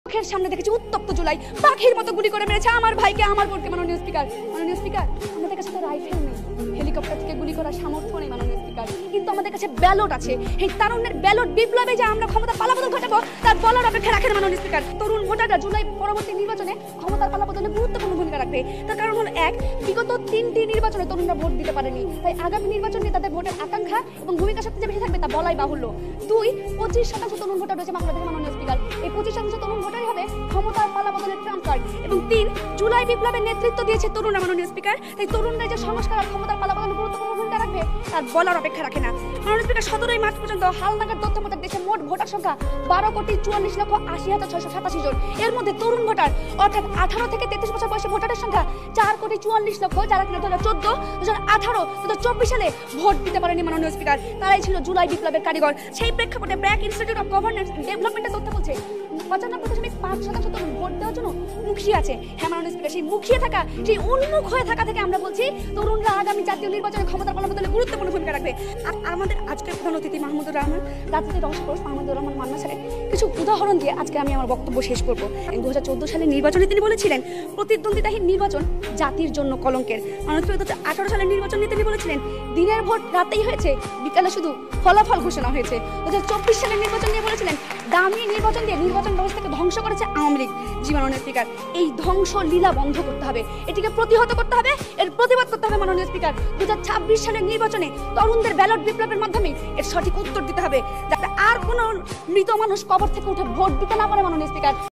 চোখের সামনে দেখেছি উত্তপ্ত জুলাই পাখির মতো গুলি করে মেরেছে আমার ভাইকে, আমার বোনকে। মাননীয় স্পিকার, আমাদের কাছে তো রাইফেল নেই, হেলিকপ্টার থেকে গুলি করার সামর্থ্য নেই মাননীয় স্পিকার, কিন্তু আমাদের কাছে ব্যালট আছে। এই তারুণ্যের ব্যালট বিপ্লবে যে আমরা ক্ষমতা পালাবদল ঘটাবো তার বলার অপেক্ষা রাখেন মাননীয় স্পিকার। তরুণ ভোটাররা জুলাই পরবর্তী নির্বাচনে ক্ষমতার পালাবদলে গুরুত্বপূর্ণ ভূমিকা রাখবে। তার কারণ হলো, এক, বিগত 3টি নির্বাচনে তরুণরা ভোট দিতে পারেনি, তাই আগামী নির্বাচন নিয়ে তাদের ভোটের আকাঙ্ক্ষা এবং ভূমিকা শক্তি যে বেশি থাকবে তা বলাই বাহুল্য। 2, 25% তরুণ ভোটার রয়েছে বাংলাদেশে মাননীয় স্পিকার। এই 25% তরুণ ভোটারই হবে ক্ষমতার পালাবদলের ট্রাম্প কার্ড। এবং 3, জুলাই বিপ্লবের নেতৃত্ব দিয়েছে তরুণরা মাননীয় স্পিকার। তাই তরুণরা যে সংস্কার আর ক্ষমতার পালাবদলে গুরুত্বপূর্ণ ভূমিকা রাখবে তার বলার অপেক্ষা রাখে না। মাননীয় স্পিকার, 17 মার্চ পর্যন্ত হালনাগাদ তথ্য মতে দেশে মোট ভোটার সংখ্যা 12,44,80,687 জন। এর মধ্যে তরুণ ভোটার অর্থাৎ 18 থেকে 33 বছর বয়সী ভোটারের সংখ্যা 4,44,00,000, যারা কিনা 2014, 2018, 2024 সালে ভোট দিতে পারেনি মাননীয় স্পিকার। তারাই ছিল জুলাই বিপ্লবের কারিগর। সেই প্রেক্ষাপটে ব্র্যাক ইনস্টিটিউট অফ গভর্নেন্স ডেভেলপমেন্টের তথ্য বলছে 95.5% তরুণ ভোট দেওয়ার জন্য মুখিয়ে আছে। হ্যাঁ মাননীয় স্পিকার, সেই মুখিয়ে থাকা, সেই উন্মুখ হয়ে থাকা থেকে আমরা বলছি তরুণরা আগামী জাতীয় নির্বাচনে ক্ষমতার পালাবদলে গুরুত্বপূর্ণ ভূমিকা রাখবে। আমাদের আজকের প্রধান অতিথি মাহমুদুর রহমান, রাজনীতি রসপুরুষ মাহমুদুর রহমান মান্না স্যারের কিছু উদাহরণ দিয়ে আজকে আমি আমার বক্তব্য শেষ করব। 2014 সালের নির্বাচনে তিনি বলেছিলেন, প্রতিদ্বন্দ্বিতাহীন নির্বাচন জাতির জন্য কলঙ্কের। মাননীয় স্পিকার, 2018 সালের নির্বাচন নিয়ে তিনি বলেছিলেন, দিনের ভোট রাতেই হয়েছে, বিকালে শুধু ফলাফল ঘোষণা হয়েছে। 2024 সালের নির্বাচন নিয়ে বলেছিলেন, দামি নির্বাচন দিয়ে নির্বাচন ব্যবস্থাকে ধ্বংস করেছে আওয়ামী লীগ। জি মাননীয় স্পিকার, এই ধ্বংস লীলা বন্ধ করতে হবে, এটিকে প্রতিহত করতে হবে, এর প্রতিবাদ করতে হবে মাননীয় স্পিকার। 2026 সালের নির্বাচনে তরুণদের ব্যালট বিপ্লবের মাধ্যমে এর সঠিক উত্তর দিতে হবে, যাতে আর কোনো মৃত মানুষ কবর থেকে উঠে ভোট দিতে না পারে মাননীয় স্পিকার।